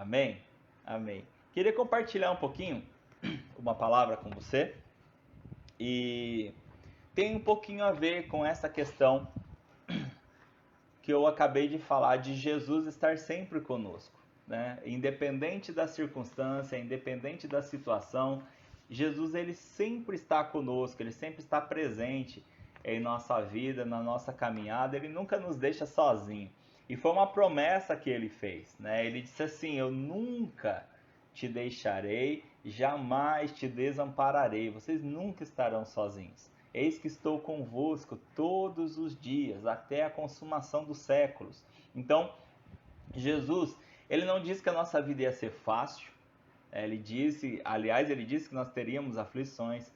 Amém? Amém. Queria compartilhar um pouquinho uma palavra com você e tem um pouquinho a ver com essa questão que eu acabei de falar de Jesus estar sempre conosco, né? Independente da circunstância, independente da situação, Jesus ele sempre está conosco, ele sempre está presente em nossa vida, na nossa caminhada, ele nunca nos deixa sozinho. E foi uma promessa que ele fez, né? Ele disse assim: eu nunca te deixarei, jamais te desampararei, vocês nunca estarão sozinhos. Eis que estou convosco todos os dias, até a consumação dos séculos. Então, Jesus, ele não disse que a nossa vida ia ser fácil. Ele disse que nós teríamos aflições.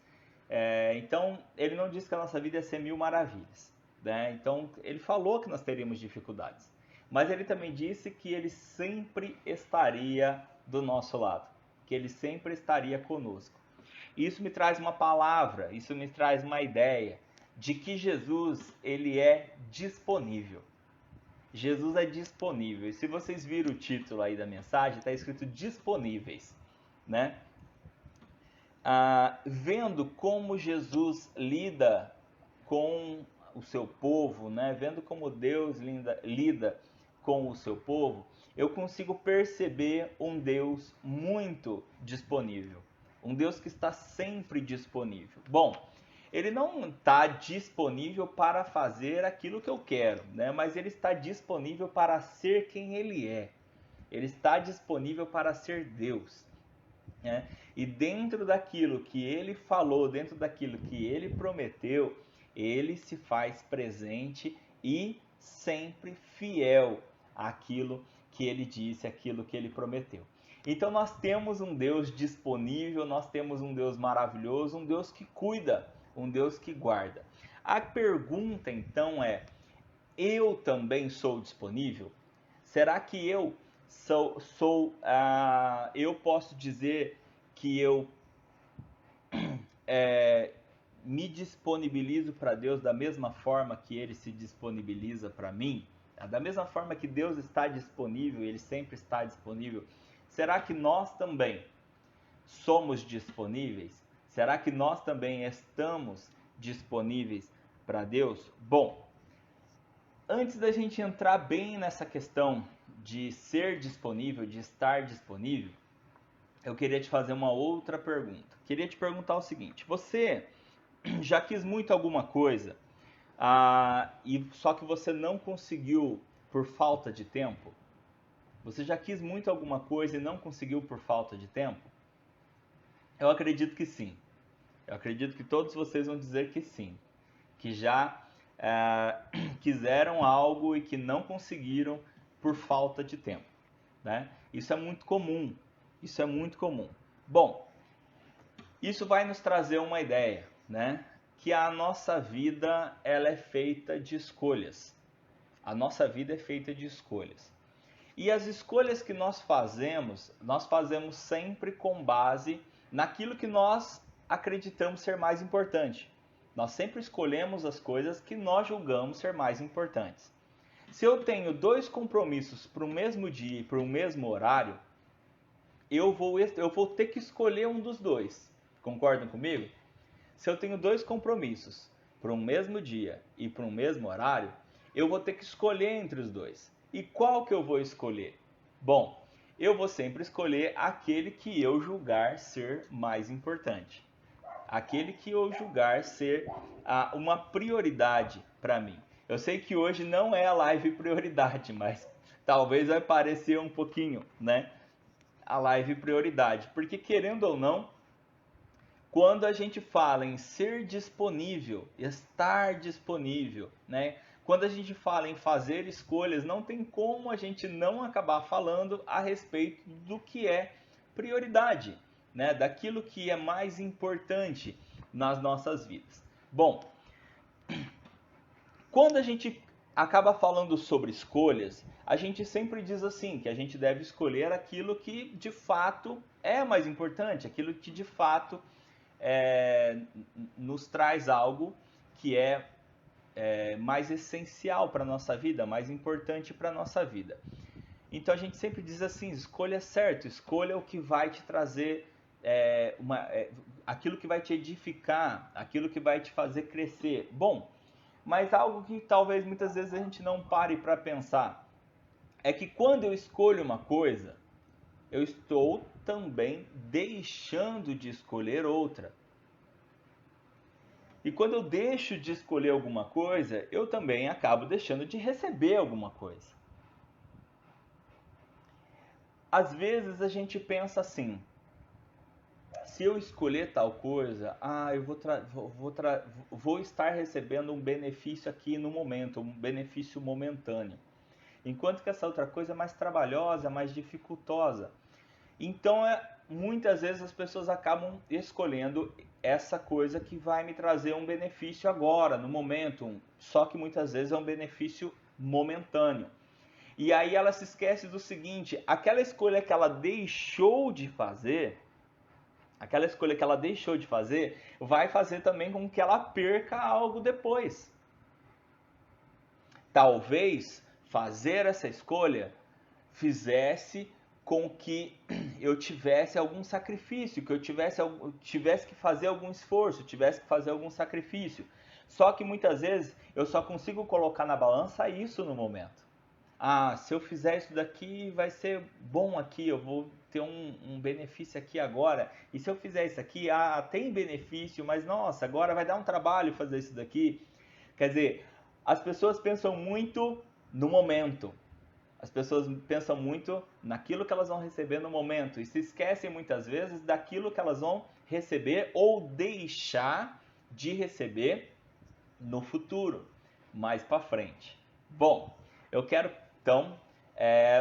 Então, ele não disse que a nossa vida ia ser mil maravilhas, né? Então, ele falou que nós teríamos dificuldades. Mas ele também disse que ele sempre estaria do nosso lado, que ele sempre estaria conosco. Isso me traz uma palavra, isso me traz uma ideia de que Jesus, ele é disponível. Jesus é disponível. E se vocês viram o título aí da mensagem, está escrito disponíveis, né? Vendo como Jesus lida com o seu povo, né? Vendo como Deus lida com o seu povo, eu consigo perceber um Deus muito disponível. Um Deus que está sempre disponível. Bom, ele não está disponível para fazer aquilo que eu quero, né? Mas ele está disponível para ser quem ele é. Ele está disponível para ser Deus, né? E dentro daquilo que ele falou, dentro daquilo que ele prometeu, ele se faz presente e sempre fiel àquilo que ele disse, àquilo que ele prometeu. Então nós temos um Deus disponível, nós temos um Deus maravilhoso, um Deus que cuida, um Deus que guarda. A pergunta então é: eu também sou disponível? Será que eu eu posso dizer que eu me disponibilizo para Deus da mesma forma que Ele se disponibiliza para mim? Da mesma forma que Deus está disponível, Ele sempre está disponível. Será que nós também somos disponíveis? Será que nós também estamos disponíveis para Deus? Bom, antes da gente entrar bem nessa questão de ser disponível, de estar disponível, eu queria te fazer uma outra pergunta. Queria te perguntar o seguinte: você já quis muito alguma coisa, e só que você não conseguiu por falta de tempo? Você já quis muito alguma coisa e não conseguiu por falta de tempo? Eu acredito que sim. Eu acredito que todos vocês vão dizer que sim. Que já quiseram algo e que não conseguiram por falta de tempo, né? Isso é muito comum. Isso é muito comum. Bom, isso vai nos trazer uma ideia, né? Que a nossa vida ela é feita de escolhas. A nossa vida é feita de escolhas. E as escolhas que nós fazemos sempre com base naquilo que nós acreditamos ser mais importante. Nós sempre escolhemos as coisas que nós julgamos ser mais importantes. Se eu tenho dois compromissos para o mesmo dia e para o mesmo horário, eu vou ter que escolher um dos dois. Concordam comigo? Se eu tenho dois compromissos para um mesmo dia e para um mesmo horário, eu vou ter que escolher entre os dois. E qual que eu vou escolher? Bom, eu vou sempre escolher aquele que eu julgar ser mais importante. Aquele que eu julgar ser uma prioridade para mim. Eu sei que hoje não é a live prioridade, mas talvez vai parecer um pouquinho, né? A live prioridade. Porque querendo ou não, quando a gente fala em ser disponível, estar disponível, né? Quando a gente fala em fazer escolhas, não tem como a gente não acabar falando a respeito do que é prioridade, né? Daquilo que é mais importante nas nossas vidas. Bom, quando a gente acaba falando sobre escolhas, a gente sempre diz assim, que a gente deve escolher aquilo que de fato é mais importante, aquilo que de fato nos traz algo que é mais essencial para a nossa vida, mais importante para a nossa vida. Então a gente sempre diz assim, escolha certo, escolha o que vai te trazer aquilo que vai te edificar, aquilo que vai te fazer crescer. Bom, mas algo que talvez muitas vezes a gente não pare para pensar é que quando eu escolho uma coisa, eu estou também deixando de escolher outra. E quando eu deixo de escolher alguma coisa, eu também acabo deixando de receber alguma coisa. Às vezes a gente pensa assim, se eu escolher tal coisa, eu vou estar recebendo um benefício aqui no momento, um benefício momentâneo. Enquanto que essa outra coisa é mais trabalhosa, mais dificultosa. Então, muitas vezes as pessoas acabam escolhendo essa coisa que vai me trazer um benefício agora, no momento, só que muitas vezes é um benefício momentâneo. E aí ela se esquece do seguinte, aquela escolha que ela deixou de fazer, vai fazer também com que ela perca algo depois. Talvez fazer essa escolha fizesse com que eu tivesse algum sacrifício, que eu tivesse que fazer algum esforço, tivesse que fazer algum sacrifício. Só que muitas vezes eu só consigo colocar na balança isso no momento. Se eu fizer isso daqui vai ser bom aqui, eu vou ter um benefício aqui agora. E se eu fizer isso aqui, tem benefício, mas nossa, agora vai dar um trabalho fazer isso daqui. Quer dizer, as pessoas pensam muito no momento. As pessoas pensam muito naquilo que elas vão receber no momento e se esquecem muitas vezes daquilo que elas vão receber ou deixar de receber no futuro, mais para frente. Bom, eu quero então,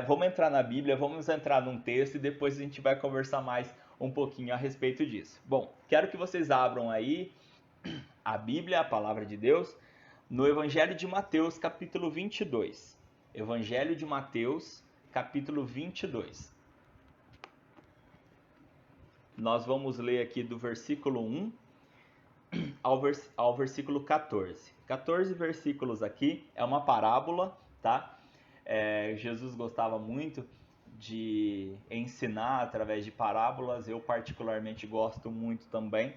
vamos entrar na Bíblia, vamos entrar num texto e depois a gente vai conversar mais um pouquinho a respeito disso. Bom, quero que vocês abram aí a Bíblia, a Palavra de Deus, no Evangelho de Mateus, capítulo 22. Evangelho de Mateus, capítulo 22. Nós vamos ler aqui do versículo 1 ao versículo 14. 14 versículos aqui, é uma parábola, tá? Jesus gostava muito de ensinar através de parábolas, eu particularmente gosto muito também,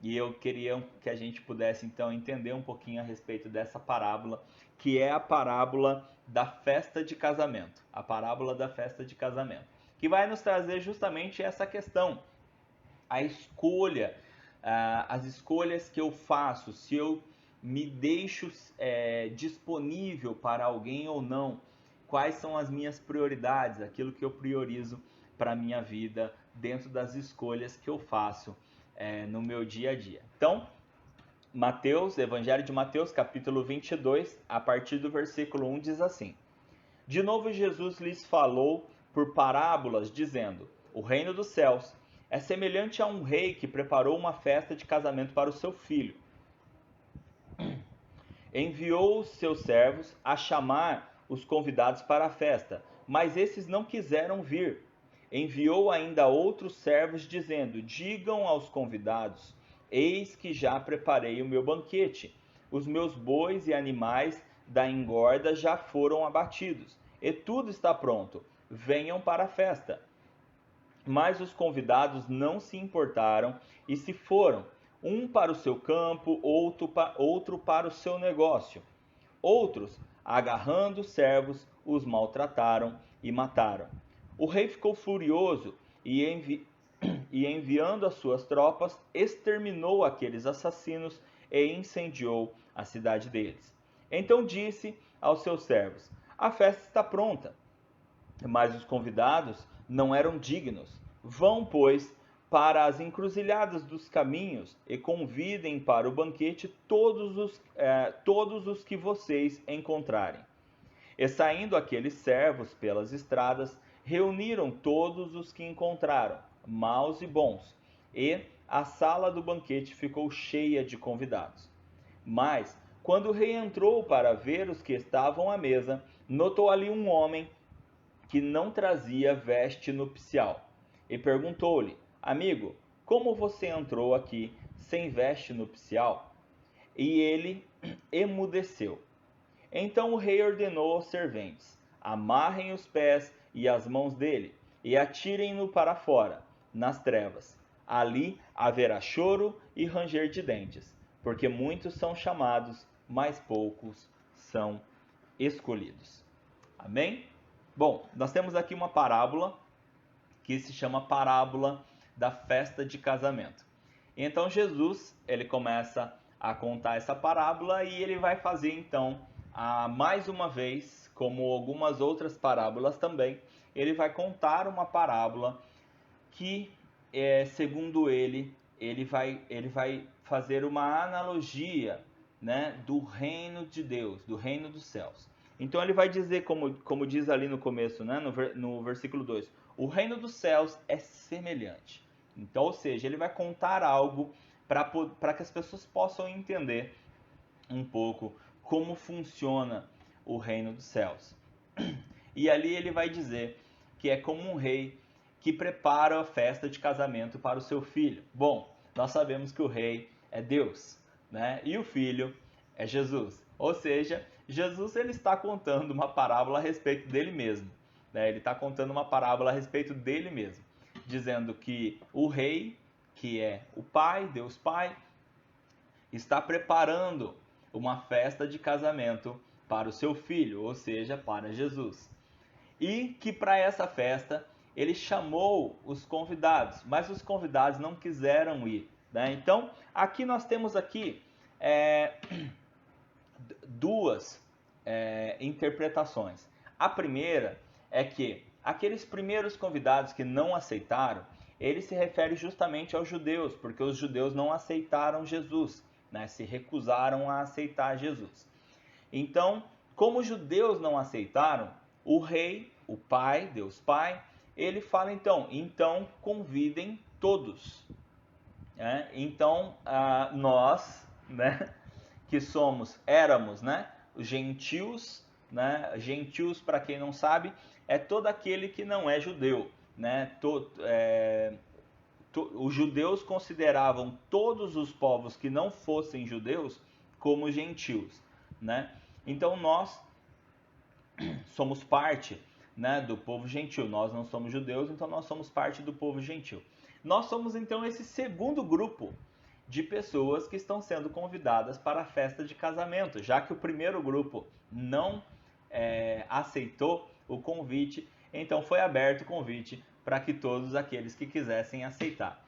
e eu queria que a gente pudesse então entender um pouquinho a respeito dessa parábola, que é a parábola da festa de casamento, a parábola da festa de casamento, que vai nos trazer justamente essa questão, a escolha, as escolhas que eu faço, se eu me deixo disponível para alguém ou não, quais são as minhas prioridades, aquilo que eu priorizo para a minha vida dentro das escolhas que eu faço no meu dia a dia. Então, Mateus, Evangelho de Mateus, capítulo 22, a partir do versículo 1 diz assim: De novo Jesus lhes falou por parábolas, dizendo: O reino dos céus é semelhante a um rei que preparou uma festa de casamento para o seu filho. Enviou os seus servos a chamar os convidados para a festa, mas esses não quiseram vir. Enviou ainda outros servos, dizendo: Digam aos convidados: Eis que já preparei o meu banquete. Os meus bois e animais da engorda já foram abatidos, e tudo está pronto. Venham para a festa. Mas os convidados não se importaram e se foram, um para o seu campo, outro para o seu negócio. Outros, agarrando os servos, os maltrataram e mataram. O rei ficou furioso e enviando as suas tropas, exterminou aqueles assassinos e incendiou a cidade deles. Então disse aos seus servos: A festa está pronta, mas os convidados não eram dignos. Vão, pois, para as encruzilhadas dos caminhos e convidem para o banquete todos os que vocês encontrarem. E saindo aqueles servos pelas estradas, reuniram todos os que encontraram, maus e bons, e a sala do banquete ficou cheia de convidados. Mas, quando o rei entrou para ver os que estavam à mesa, notou ali um homem que não trazia veste nupcial, e perguntou-lhe: Amigo, como você entrou aqui sem veste nupcial? E ele emudeceu. Então o rei ordenou aos serventes: Amarrem os pés e as mãos dele, e atirem-no para fora, nas trevas. Ali haverá choro e ranger de dentes, porque muitos são chamados, mas poucos são escolhidos. Amém? Bom, nós temos aqui uma parábola que se chama parábola da festa de casamento. Então Jesus, ele começa a contar essa parábola e ele vai fazer então, mais uma vez, como algumas outras parábolas também, ele vai contar uma parábola que, segundo ele vai fazer uma analogia, né, do reino de Deus, do reino dos céus. Então ele vai dizer, como diz ali no começo, né, no versículo 2, o reino dos céus é semelhante. Então, ou seja, ele vai contar algo para que as pessoas possam entender um pouco como funciona o reino dos céus. E ali ele vai dizer que é como um rei que prepara a festa de casamento para o seu filho. Bom, nós sabemos que o rei é Deus, né? E o filho é Jesus. Ou seja, Jesus ele está contando uma parábola a respeito dele mesmo, né? Ele está contando uma parábola a respeito dele mesmo, dizendo que o rei, que é o Pai, Deus Pai, está preparando uma festa de casamento para o seu filho, ou seja, para Jesus. E que para essa festa ele chamou os convidados, mas os convidados não quiseram ir, né? Então, aqui nós temos aqui duas interpretações. A primeira é que aqueles primeiros convidados que não aceitaram, ele se refere justamente aos judeus, porque os judeus não aceitaram Jesus, né? Se recusaram a aceitar Jesus. Então, como os judeus não aceitaram, o rei, o Pai, Deus Pai, ele fala então convidem todos. Então, nós, né, que éramos, né, os gentios, né, gentios, para quem não sabe, é todo aquele que não é judeu, né, os judeus consideravam todos os povos que não fossem judeus como gentios, né? Então nós somos parte, né, do povo gentil. Nós não somos judeus, então nós somos parte do povo gentil. Nós somos então esse segundo grupo de pessoas que estão sendo convidadas para a festa de casamento, já que o primeiro grupo não aceitou o convite, então foi aberto o convite para que todos aqueles que quisessem aceitar.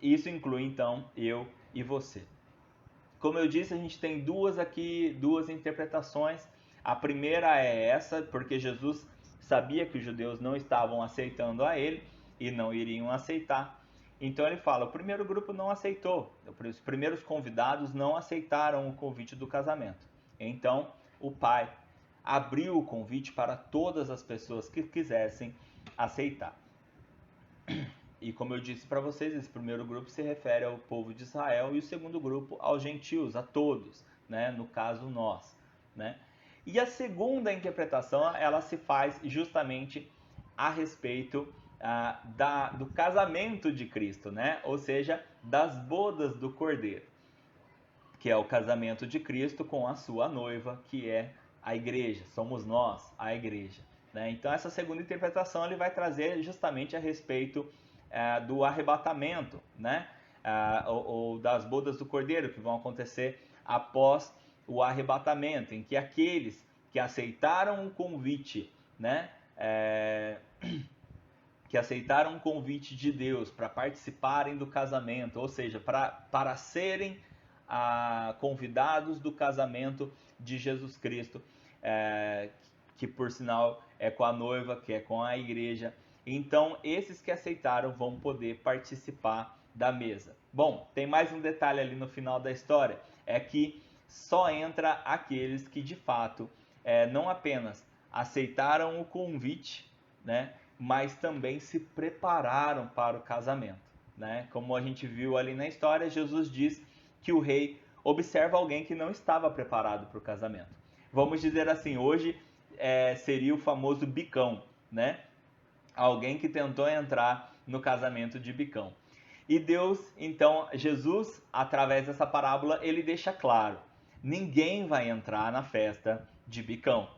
Isso inclui então eu e você. Como eu disse, a gente tem duas interpretações. A primeira é essa, porque Jesus sabia que os judeus não estavam aceitando a ele e não iriam aceitar. Então ele fala, o primeiro grupo não aceitou, os primeiros convidados não aceitaram o convite do casamento. Então o Pai abriu o convite para todas as pessoas que quisessem aceitar. E como eu disse para vocês, esse primeiro grupo se refere ao povo de Israel e o segundo grupo aos gentios, a todos, né? No caso nós, né? E a segunda interpretação, ela se faz justamente a respeito do casamento de Cristo, né? Ou seja, das bodas do Cordeiro, que é o casamento de Cristo com a sua noiva, que é a igreja, somos nós, a igreja, né? Então essa segunda interpretação ele vai trazer justamente a respeito do arrebatamento, né? Ou das bodas do Cordeiro, que vão acontecer após o arrebatamento, em que aqueles que aceitaram o convite, né? Que aceitaram o convite de Deus para participarem do casamento, ou seja, para serem convidados do casamento de Jesus Cristo, que por sinal é com a noiva, que é com a igreja. Então, esses que aceitaram vão poder participar da mesa. Bom, tem mais um detalhe ali no final da história, é que só entra aqueles que de fato não apenas aceitaram o convite, né, mas também se prepararam para o casamento, né? Como a gente viu ali na história, Jesus diz que o rei observa alguém que não estava preparado para o casamento. Vamos dizer assim, hoje seria o famoso bicão, né? Alguém que tentou entrar no casamento de bicão. E Deus, então, Jesus, através dessa parábola, ele deixa claro, ninguém vai entrar na festa de bicão.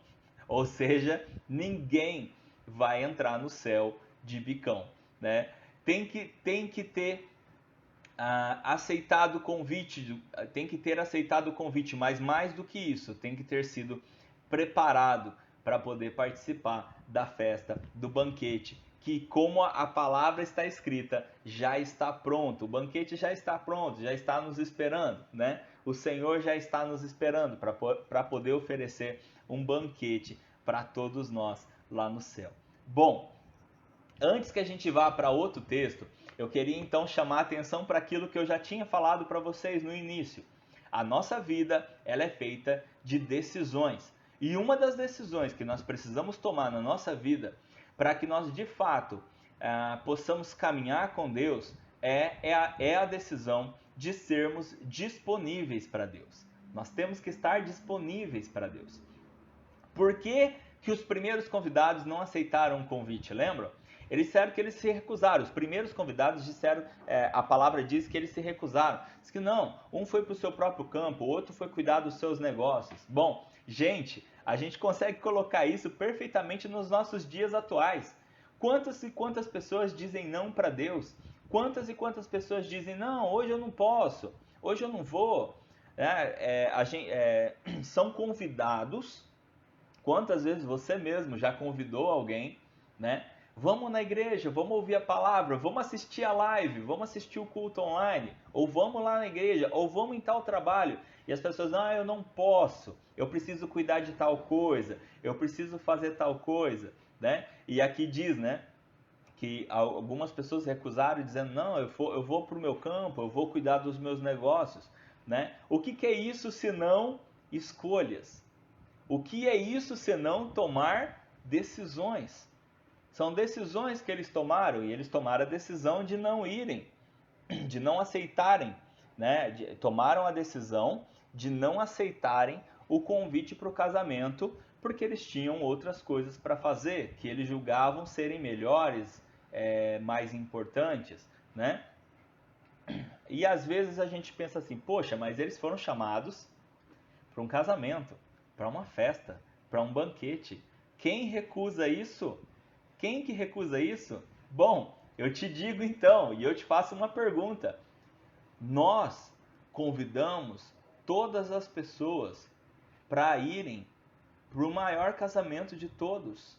Ou seja, ninguém vai entrar no céu de bicão, né? Tem que ter aceitado o convite, tem que ter aceitado o convite, mas mais do que isso, tem que ter sido preparado para poder participar da festa, do banquete, que como a palavra está escrita, já está pronto, o banquete já está pronto, já está nos esperando, né? O Senhor já está nos esperando para poder oferecer um banquete para todos nós lá no céu. Bom, antes que a gente vá para outro texto, eu queria então chamar a atenção para aquilo que eu já tinha falado para vocês no início. A nossa vida, ela é feita de decisões. E uma das decisões que nós precisamos tomar na nossa vida, para que nós de fato possamos caminhar com Deus, é a decisão de sermos disponíveis para Deus. Nós temos que estar disponíveis para Deus. Por que os primeiros convidados não aceitaram o convite, lembram? Eles disseram que eles se recusaram. Os primeiros convidados disseram, a palavra diz que eles se recusaram. Diz que não, um foi para o seu próprio campo, o outro foi cuidar dos seus negócios. Bom, gente, a gente consegue colocar isso perfeitamente nos nossos dias atuais. Quantas e quantas pessoas dizem não para Deus? Quantas e quantas pessoas dizem, não, hoje eu não posso, hoje eu não vou. São convidados. Quantas vezes você mesmo já convidou alguém, né? Vamos na igreja, vamos ouvir a palavra, vamos assistir a live, vamos assistir o culto online, ou vamos lá na igreja, ou vamos em tal trabalho. E as pessoas, eu não posso, eu preciso cuidar de tal coisa, eu preciso fazer tal coisa, né? E aqui diz, né, que algumas pessoas recusaram dizendo, não, eu vou para o meu campo, eu vou cuidar dos meus negócios, né? O que é isso senão escolhas? O que é isso senão tomar decisões? São decisões que eles tomaram, e eles tomaram a decisão de não irem, de não aceitarem, né? Tomaram a decisão de não aceitarem o convite para o casamento, porque eles tinham outras coisas para fazer, que eles julgavam serem melhores, mais importantes, né? E às vezes a gente pensa assim, poxa, mas eles foram chamados para um casamento, para uma festa, para um banquete. Quem recusa isso? Quem que recusa isso? Bom, eu te digo então, e eu te faço uma pergunta. Nós convidamos todas as pessoas para irem para o maior casamento de todos.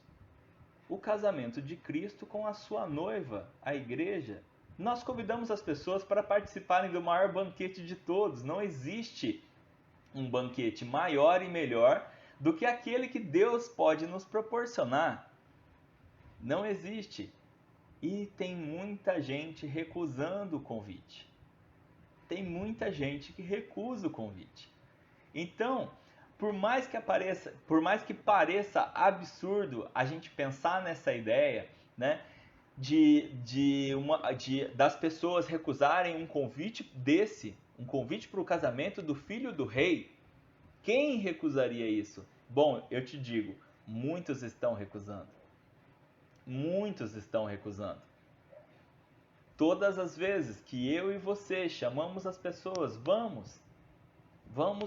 O casamento de Cristo com a sua noiva, a igreja. Nós convidamos as pessoas para participarem do maior banquete de todos. Não existe um banquete maior e melhor do que aquele que Deus pode nos proporcionar. Não existe. E tem muita gente recusando o convite. Tem muita gente que recusa o convite. Então, por mais que pareça absurdo a gente pensar nessa ideia, né, das pessoas recusarem um convite um convite para o casamento do filho do rei, quem recusaria isso? Bom, eu te digo, muitos estão recusando. Muitos estão recusando. Todas as vezes que eu e você chamamos as pessoas, vamos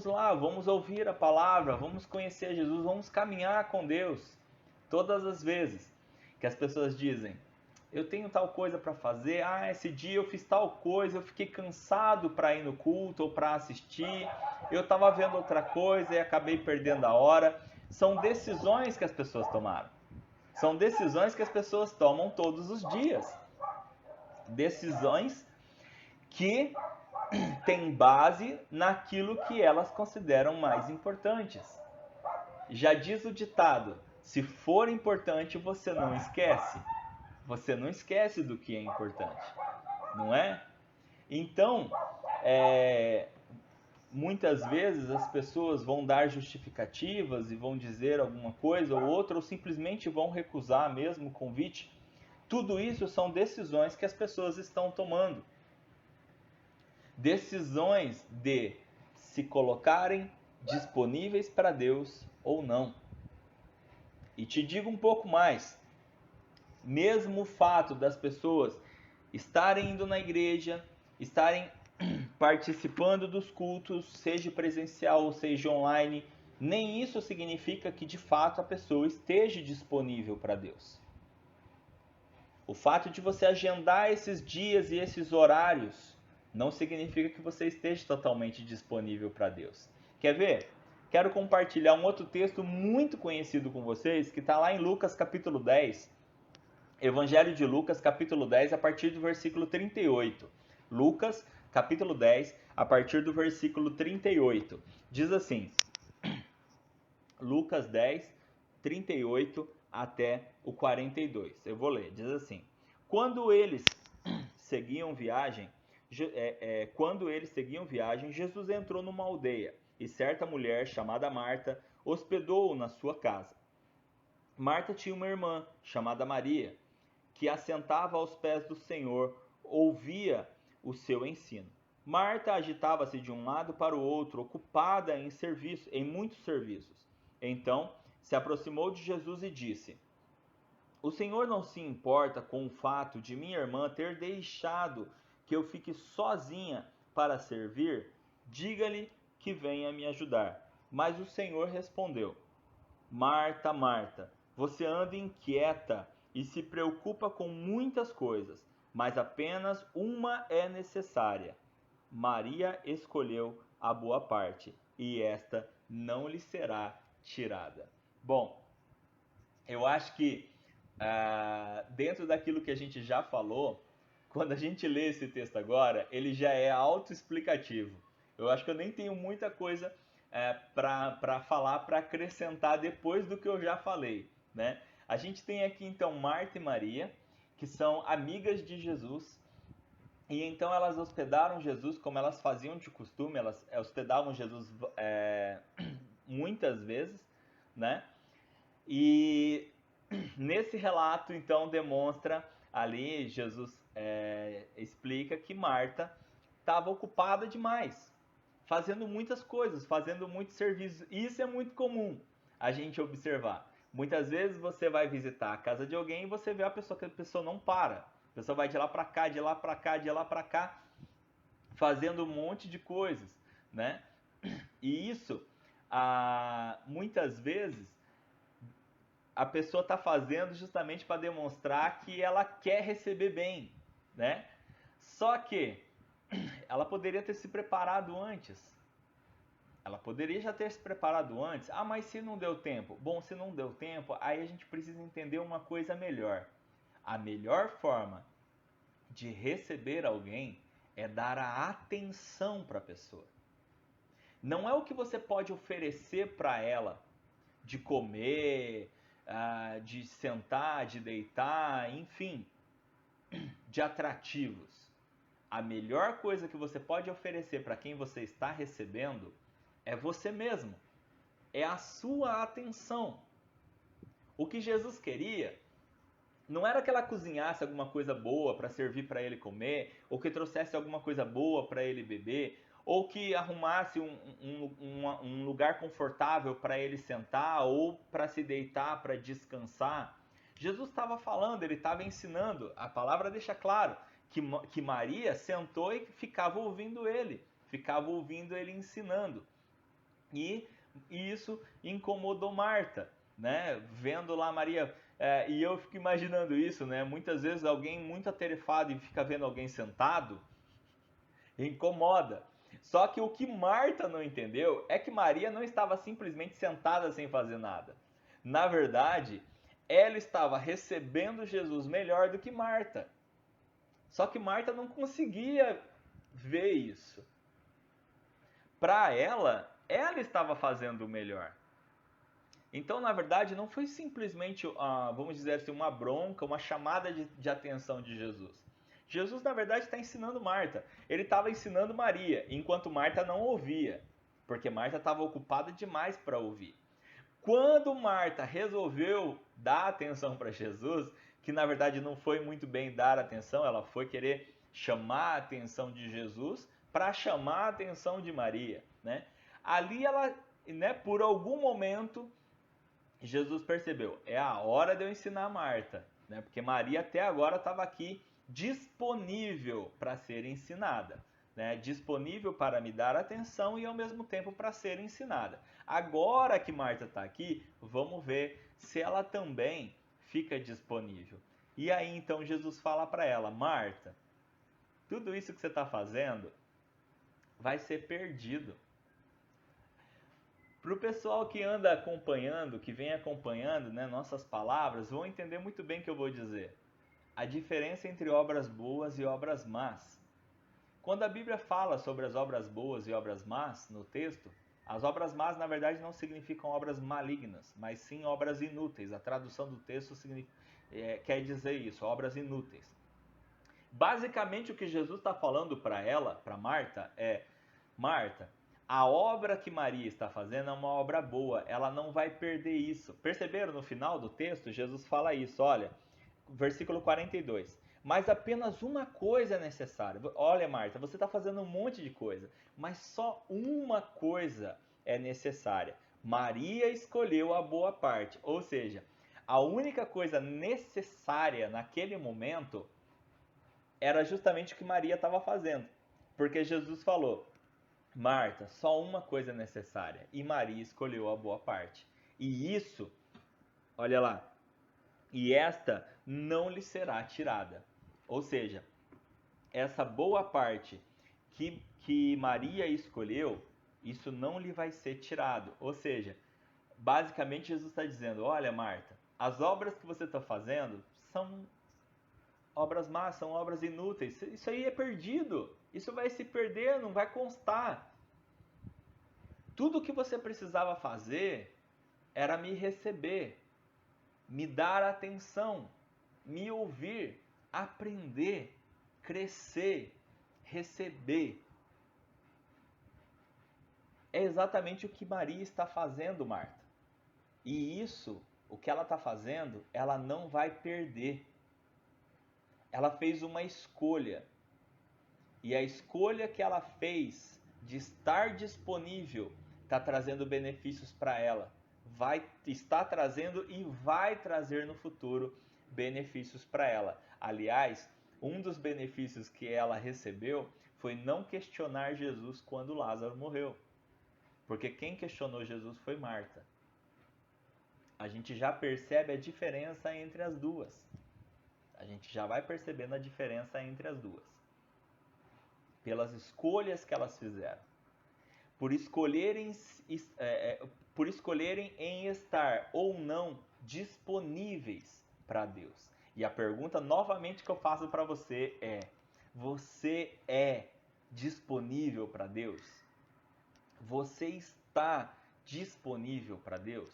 lá, vamos ouvir a palavra, vamos conhecer Jesus, vamos caminhar com Deus. Todas as vezes que as pessoas dizem, eu tenho tal coisa para fazer, esse dia eu fiz tal coisa, eu fiquei cansado para ir no culto ou para assistir, eu estava vendo outra coisa e acabei perdendo a hora. São decisões que as pessoas tomaram. São decisões que as pessoas tomam todos os dias. Decisões que têm base naquilo que elas consideram mais importantes. Já diz o ditado, se for importante, você não esquece. Você não esquece do que é importante, não é? Então, muitas vezes as pessoas vão dar justificativas e vão dizer alguma coisa ou outra, ou simplesmente vão recusar mesmo o convite. Tudo isso são decisões que as pessoas estão tomando. Decisões de se colocarem disponíveis para Deus ou não. E te digo um pouco mais. Mesmo o fato das pessoas estarem indo na igreja, estarem participando dos cultos, seja presencial ou seja online, nem isso significa que de fato a pessoa esteja disponível para Deus. O fato de você agendar esses dias e esses horários não significa que você esteja totalmente disponível para Deus. Quer ver? Quero compartilhar um outro texto muito conhecido com vocês, que está lá em Lucas capítulo 10, Evangelho de Lucas capítulo 10, a partir do versículo 38. Lucas capítulo 10, a partir do versículo 38. Diz assim, Lucas 10, 38 até o 42. Eu vou ler, diz assim: Quando eles seguiam viagem, Jesus entrou numa aldeia, e certa mulher chamada Marta hospedou-o na sua casa. Marta tinha uma irmã chamada Maria, que assentava aos pés do Senhor, ouvia o seu ensino. Marta agitava-se de um lado para o outro, ocupada em muitos serviços. Então se aproximou de Jesus e disse: O Senhor não se importa com o fato de minha irmã ter deixado que eu fique sozinha para servir? Diga-lhe que venha me ajudar. Mas o Senhor respondeu: Marta, Marta, você anda inquieta e se preocupa com muitas coisas, mas apenas uma é necessária. Maria escolheu a boa parte, e esta não lhe será tirada. Bom, eu acho que dentro daquilo que a gente já falou, quando a gente lê esse texto agora, ele já é autoexplicativo. Eu acho que eu nem tenho muita coisa para falar, para acrescentar depois do que eu já falei, né? A gente tem aqui então Marta e Maria, que são amigas de Jesus, e então elas hospedaram Jesus como elas faziam de costume, elas hospedavam Jesus muitas vezes, né? E nesse relato, então, demonstra ali, Jesus explica que Marta estava ocupada demais, fazendo muitas coisas, fazendo muitos serviços. Isso é muito comum a gente observar. Muitas vezes você vai visitar a casa de alguém e você vê que a pessoa não para. A pessoa vai de lá para cá, de lá para cá, de lá para cá, fazendo um monte de coisas, né? E isso, muitas vezes, a pessoa está fazendo justamente para demonstrar que ela quer receber bem, né? Só que ela poderia ter se preparado antes. Ela poderia já ter se preparado antes. Ah, mas se não deu tempo? Bom, se não deu tempo, aí a gente precisa entender uma coisa melhor. A melhor forma de receber alguém é dar a atenção para a pessoa. Não é o que você pode oferecer para ela de comer, de sentar, de deitar, enfim, de atrativos. A melhor coisa que você pode oferecer para quem você está recebendo é você mesmo, é a sua atenção. O que Jesus queria não era que ela cozinhasse alguma coisa boa para servir para ele comer, ou que trouxesse alguma coisa boa para ele beber, ou que arrumasse um lugar confortável para ele sentar, ou para se deitar, para descansar. Jesus estava falando, ele estava ensinando. A palavra deixa claro que Maria sentou e ficava ouvindo ele ensinando. E isso incomodou Marta, né? Vendo lá Maria, e eu fico imaginando isso, né? Muitas vezes alguém muito atarefado e fica vendo alguém sentado, incomoda. Só que o que Marta não entendeu é que Maria não estava simplesmente sentada sem fazer nada. Na verdade, ela estava recebendo Jesus melhor do que Marta. Só que Marta não conseguia ver isso. Para ela estava fazendo o melhor. Então, na verdade, não foi simplesmente, vamos dizer assim, uma bronca, uma chamada de atenção de Jesus. Jesus, na verdade, está ensinando Marta. Ele estava ensinando Maria, enquanto Marta não ouvia, porque Marta estava ocupada demais para ouvir. Quando Marta resolveu dar atenção para Jesus, que na verdade não foi muito bem dar atenção, ela foi querer chamar a atenção de Jesus para chamar a atenção de Maria, né? Ali ela, né, por algum momento, Jesus percebeu, é a hora de eu ensinar a Marta, né? Porque Maria até agora estava aqui disponível para ser ensinada, né? Disponível para me dar atenção e ao mesmo tempo para ser ensinada. Agora que Marta está aqui, vamos ver se ela também fica disponível. E aí então Jesus fala para ela: Marta, tudo isso que você está fazendo vai ser perdido. Para o pessoal que anda acompanhando, que vem acompanhando, né, nossas palavras, vão entender muito bem o que eu vou dizer. A diferença entre obras boas e obras más. Quando a Bíblia fala sobre as obras boas e obras más no texto, as obras más na verdade não significam obras malignas, mas sim obras inúteis. A tradução do texto quer dizer isso, obras inúteis. Basicamente o que Jesus está falando para ela, para Marta, é: Marta, a obra que Maria está fazendo é uma obra boa, ela não vai perder isso. Perceberam no final do texto? Jesus fala isso, olha, versículo 42. Mas apenas uma coisa é necessária. Olha, Marta, você está fazendo um monte de coisa, mas só uma coisa é necessária. Maria escolheu a boa parte. Ou seja, a única coisa necessária naquele momento era justamente o que Maria estava fazendo. Porque Jesus falou: Marta, só uma coisa é necessária. E Maria escolheu a boa parte. E isso, olha lá, e esta não lhe será tirada. Ou seja, essa boa parte que Maria escolheu, isso não lhe vai ser tirado. Ou seja, basicamente Jesus está dizendo: olha, Marta, as obras que você está fazendo são obras más, são obras inúteis. Isso aí é perdido. Isso vai se perder, não vai constar. Tudo o que você precisava fazer era me receber, me dar atenção, me ouvir, aprender, crescer, receber. É exatamente o que Maria está fazendo, Marta. E isso, o que ela está fazendo, ela não vai perder. Ela fez uma escolha. E a escolha que ela fez de estar disponível está trazendo benefícios para ela. Está trazendo e vai trazer no futuro benefícios para ela. Aliás, um dos benefícios que ela recebeu foi não questionar Jesus quando Lázaro morreu. Porque quem questionou Jesus foi Marta. A gente já percebe a diferença entre as duas. A gente já vai percebendo a diferença entre as duas. Pelas escolhas que elas fizeram. Por escolherem em estar ou não disponíveis para Deus. E a pergunta novamente que eu faço para você é: você é disponível para Deus? Você está disponível para Deus?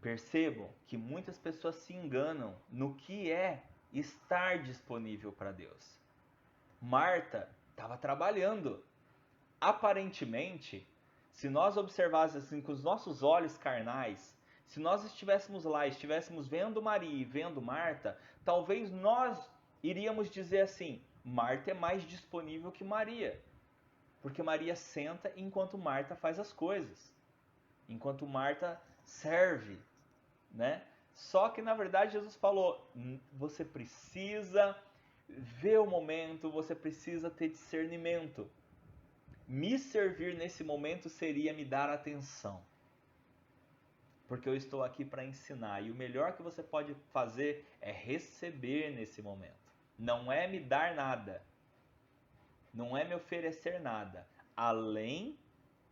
Percebam que muitas pessoas se enganam no que é estar disponível para Deus. Marta estava trabalhando. Aparentemente, se nós observássemos assim, com os nossos olhos carnais, se nós estivéssemos lá, estivéssemos vendo Maria e vendo Marta, talvez nós iríamos dizer assim: Marta é mais disponível que Maria. Porque Maria senta enquanto Marta faz as coisas. Enquanto Marta serve, né? Só que na verdade Jesus falou: você precisa ver o momento, você precisa ter discernimento. Me servir nesse momento seria me dar atenção. Porque eu estou aqui para ensinar. E o melhor que você pode fazer é receber nesse momento. Não é me dar nada. Não é me oferecer nada. Além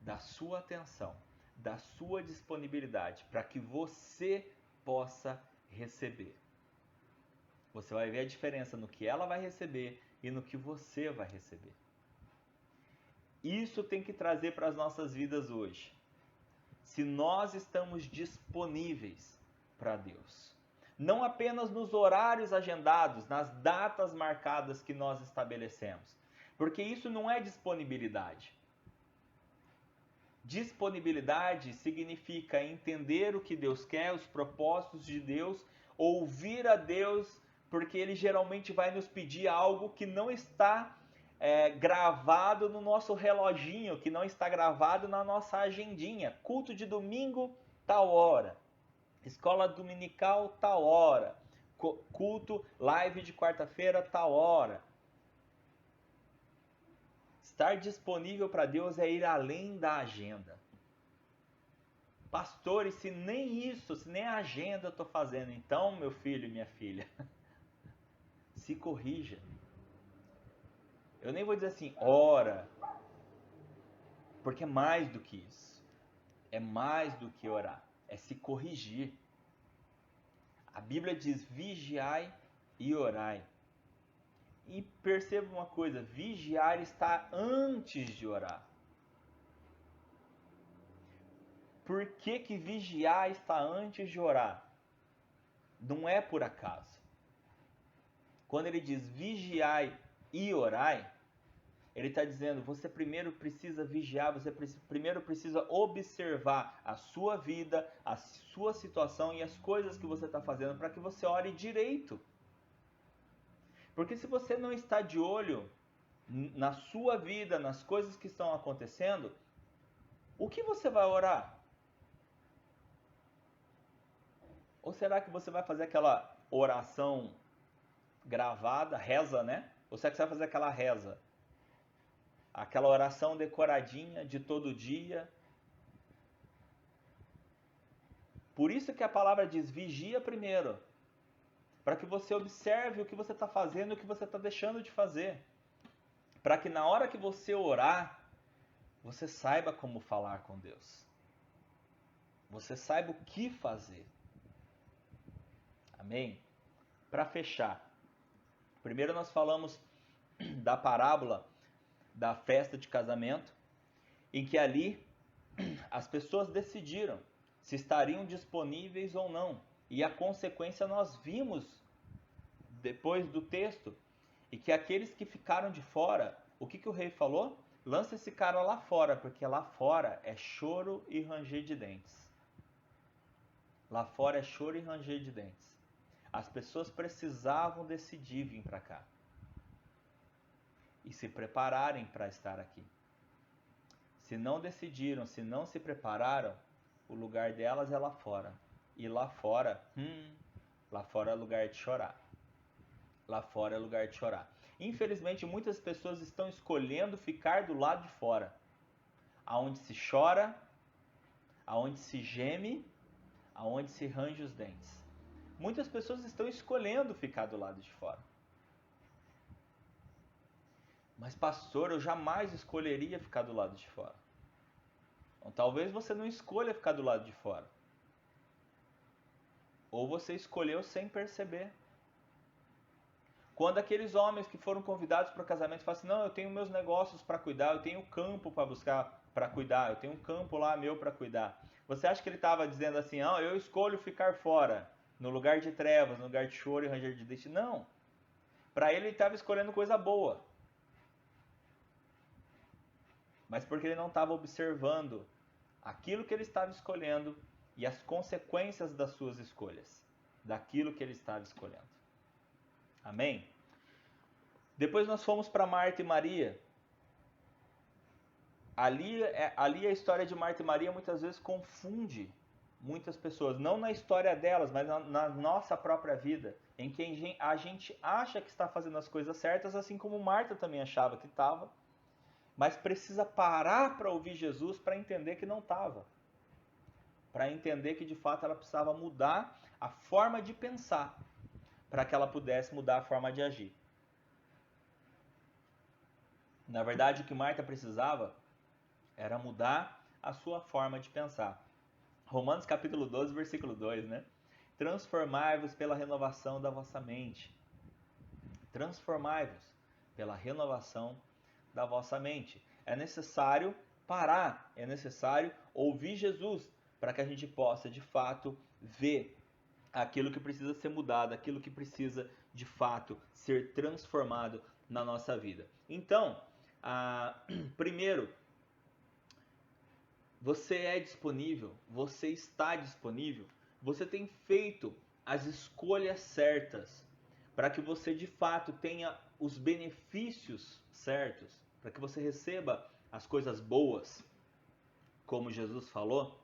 da sua atenção, da sua disponibilidade, para que você possa receber. Você vai ver a diferença no que ela vai receber e no que você vai receber. Isso tem que trazer para as nossas vidas hoje. Se nós estamos disponíveis para Deus. Não apenas nos horários agendados, nas datas marcadas que nós estabelecemos. Porque isso não é disponibilidade. Disponibilidade significa entender o que Deus quer, os propósitos de Deus, ouvir a Deus, porque Ele geralmente vai nos pedir algo que não está gravado no nosso reloginho, que não está gravado na nossa agendinha. Culto de domingo, tal hora. Escola dominical, tal hora. Culto, live de quarta-feira, tal hora. Estar disponível para Deus é ir além da agenda. Pastor, e se nem isso, se nem a agenda eu estou fazendo, então, meu filho e minha filha, se corrija. Eu nem vou dizer assim, ora, porque é mais do que isso. É mais do que orar, é se corrigir. A Bíblia diz, vigiai e orai. E perceba uma coisa, vigiar está antes de orar. Por que que vigiar está antes de orar? Não é por acaso. Quando ele diz vigiai e orai, ele está dizendo, você primeiro precisa vigiar, você primeiro precisa observar a sua vida, a sua situação e as coisas que você está fazendo para que você ore direito. Porque se você não está de olho na sua vida, nas coisas que estão acontecendo, o que você vai orar? Ou será que você vai fazer aquela oração gravada, reza, né? Ou será que você vai fazer aquela reza? Aquela oração decoradinha de todo dia. Por isso que a palavra diz, vigia primeiro. Para que você observe o que você está fazendo e o que você está deixando de fazer. Para que na hora que você orar, você saiba como falar com Deus. Você saiba o que fazer. Amém? Para fechar, primeiro nós falamos da parábola da festa de casamento, em que ali as pessoas decidiram se estariam disponíveis ou não. E a consequência nós vimos depois do texto, e que aqueles que ficaram de fora, o que o rei falou? Lança esse cara lá fora, porque lá fora é choro e ranger de dentes. Lá fora é choro e ranger de dentes. As pessoas precisavam decidir vir para cá e se prepararem para estar aqui. Se não decidiram, se não se prepararam, o lugar delas é lá fora. E lá fora é lugar de chorar. Lá fora é lugar de chorar. Infelizmente, muitas pessoas estão escolhendo ficar do lado de fora, aonde se chora, aonde se geme, aonde se range os dentes. Muitas pessoas estão escolhendo ficar do lado de fora. Mas pastor, eu jamais escolheria ficar do lado de fora. Então, talvez você não escolha ficar do lado de fora. Ou você escolheu sem perceber. Quando aqueles homens que foram convidados para o casamento falam assim, não, eu tenho meus negócios para cuidar, eu tenho campo para buscar, para cuidar, eu tenho um campo lá meu para cuidar. Você acha que ele estava dizendo assim, ah, eu escolho ficar fora, no lugar de trevas, no lugar de choro e ranger de dente? Não. Para ele estava escolhendo coisa boa. Mas porque ele não estava observando aquilo que ele estava escolhendo e as consequências das suas escolhas, daquilo que ele estava escolhendo. Amém? Depois nós fomos para Marta e Maria. Ali a história de Marta e Maria muitas vezes confunde muitas pessoas. Não na história delas, mas na nossa própria vida. Em que a gente acha que está fazendo as coisas certas, assim como Marta também achava que estava. Mas precisa parar para ouvir Jesus para entender que não estava. Para entender que de fato ela precisava mudar a forma de pensar, para que ela pudesse mudar a forma de agir. Na verdade, o que Marta precisava era mudar a sua forma de pensar. Romanos capítulo 12, versículo 2, né? Transformai-vos pela renovação da vossa mente. Transformai-vos pela renovação da vossa mente. É necessário parar, é necessário ouvir Jesus para que a gente possa, de fato, ver aquilo que precisa ser mudado, aquilo que precisa, de fato, ser transformado na nossa vida. Então, primeiro, você é disponível, você está disponível, você tem feito as escolhas certas para que você, de fato, tenha os benefícios certos, para que você receba as coisas boas, como Jesus falou,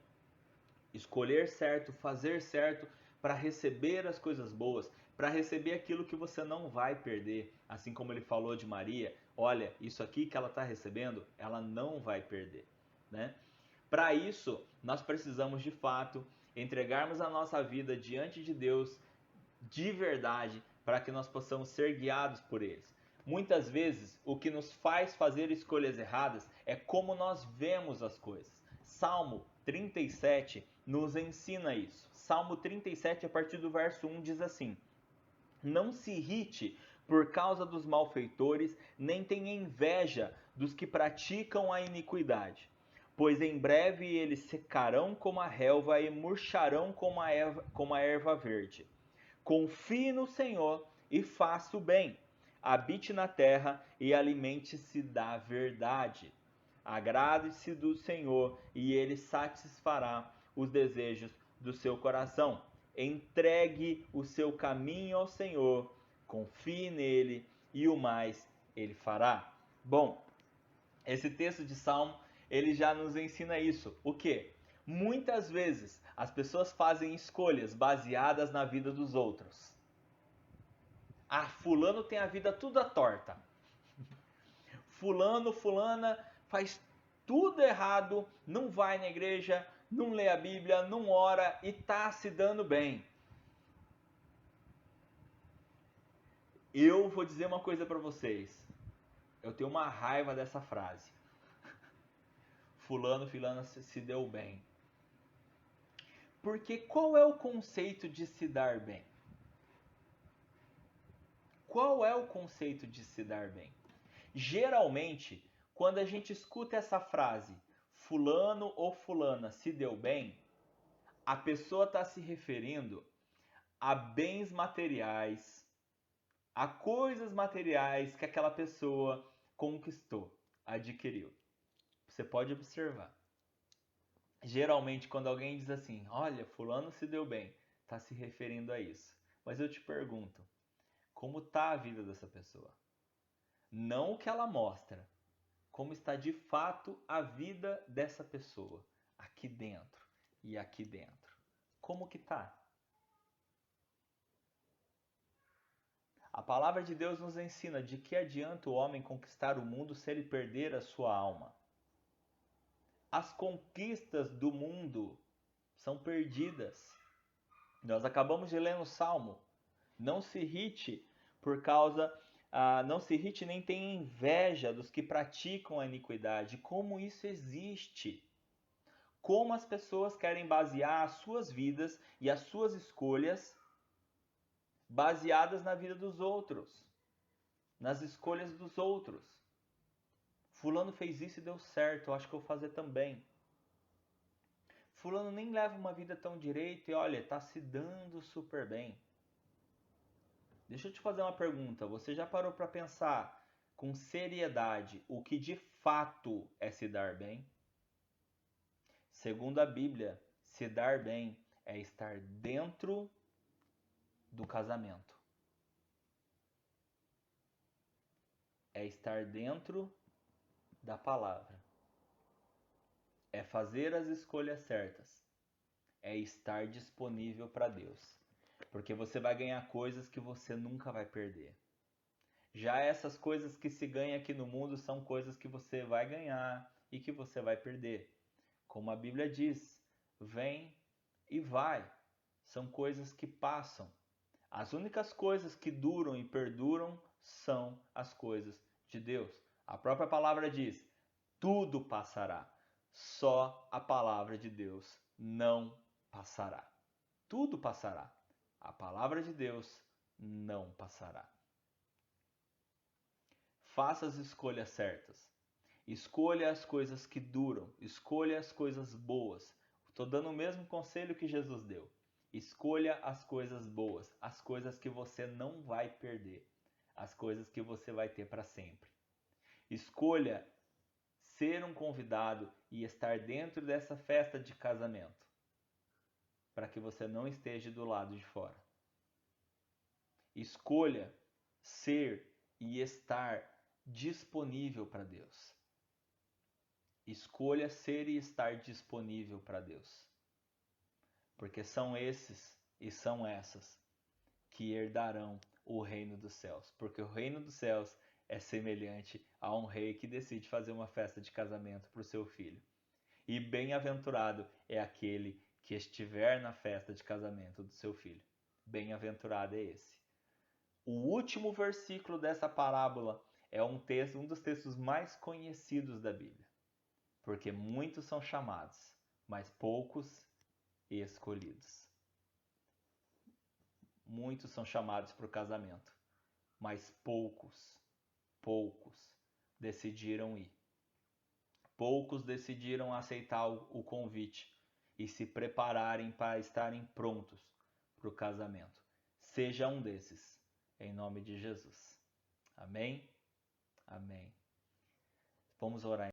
escolher certo, fazer certo, para receber as coisas boas, para receber aquilo que você não vai perder. Assim como ele falou de Maria, olha, isso aqui que ela está recebendo, ela não vai perder, né? Para isso, Nós precisamos de fato entregarmos a nossa vida diante de Deus de verdade para que nós possamos ser guiados por eles. Muitas vezes, o que nos faz fazer escolhas erradas é como nós vemos as coisas. Salmo 37 nos ensina isso. Salmo 37, a partir do verso 1, diz assim: Não se irrite por causa dos malfeitores, nem tenha inveja dos que praticam a iniquidade. Pois em breve eles secarão como a relva e murcharão como a erva verde. Confie no Senhor e faça o bem. Habite na terra e alimente-se da verdade. Agrade-se do Senhor e ele satisfará os desejos do seu coração. Entregue o seu caminho ao Senhor, confie nele e o mais ele fará. Bom, esse texto de Salmo, ele já nos ensina isso. O quê? Muitas vezes as pessoas fazem escolhas baseadas na vida dos outros. Ah, fulano tem a vida tudo à torta. Fulano, fulana faz tudo errado, não vai na igreja, não lê a Bíblia, não ora e tá se dando bem. Eu vou dizer uma coisa para vocês. Eu tenho uma raiva dessa frase. Fulano, fulana se deu bem. Porque qual é o conceito de se dar bem? Qual é o conceito de se dar bem? Geralmente, quando a gente escuta essa frase, fulano ou fulana se deu bem, a pessoa está se referindo a bens materiais, a coisas materiais que aquela pessoa conquistou, adquiriu. Você pode observar. Geralmente, quando alguém diz assim, olha, fulano se deu bem, está se referindo a isso. Mas eu te pergunto, como está a vida dessa pessoa? Não o que ela mostra, como está de fato a vida dessa pessoa, aqui dentro e aqui dentro. Como que está? A palavra de Deus nos ensina de que adianta o homem conquistar o mundo se ele perder a sua alma. As conquistas do mundo são perdidas. Nós acabamos de ler no Salmo. Não se irrite por causa, não se irrite nem tenha inveja dos que praticam a iniquidade. Como isso existe? Como as pessoas querem basear as suas vidas e as suas escolhas baseadas na vida dos outros, nas escolhas dos outros. Fulano fez isso e deu certo, eu acho que eu vou fazer também. Fulano nem leva uma vida tão direita e olha, tá se dando super bem. Deixa eu te fazer uma pergunta. Você já parou para pensar com seriedade o que de fato é se dar bem? Segundo a Bíblia, se dar bem é estar dentro do casamento. É estar dentro da palavra. É fazer as escolhas certas. É estar disponível para Deus. Porque você vai ganhar coisas que você nunca vai perder. Já essas coisas que se ganha aqui no mundo são coisas que você vai ganhar e que você vai perder. Como a Bíblia diz, vem e vai. São coisas que passam. As únicas coisas que duram e perduram são as coisas de Deus. A própria palavra diz, tudo passará. Só a palavra de Deus não passará. Tudo passará. A palavra de Deus não passará. Faça as escolhas certas. Escolha as coisas que duram. Escolha as coisas boas. Estou dando o mesmo conselho que Jesus deu. Escolha as coisas boas. As coisas que você não vai perder. As coisas que você vai ter para sempre. Escolha ser um convidado e estar dentro dessa festa de casamento. Para que você não esteja do lado de fora. Escolha ser e estar disponível para Deus. Escolha ser e estar disponível para Deus. Porque são esses e são essas que herdarão o reino dos céus. Porque o reino dos céus é semelhante a um rei que decide fazer uma festa de casamento para o seu filho. E bem-aventurado é aquele que estiver na festa de casamento do seu filho. Bem-aventurado é esse. O último versículo dessa parábola é um dos textos mais conhecidos da Bíblia. Porque muitos são chamados, mas poucos escolhidos. Muitos são chamados para o casamento, mas poucos decidiram ir. Poucos decidiram aceitar o convite e se prepararem para estarem prontos para o casamento. Seja um desses, em nome de Jesus. Amém? Amém. Vamos orar.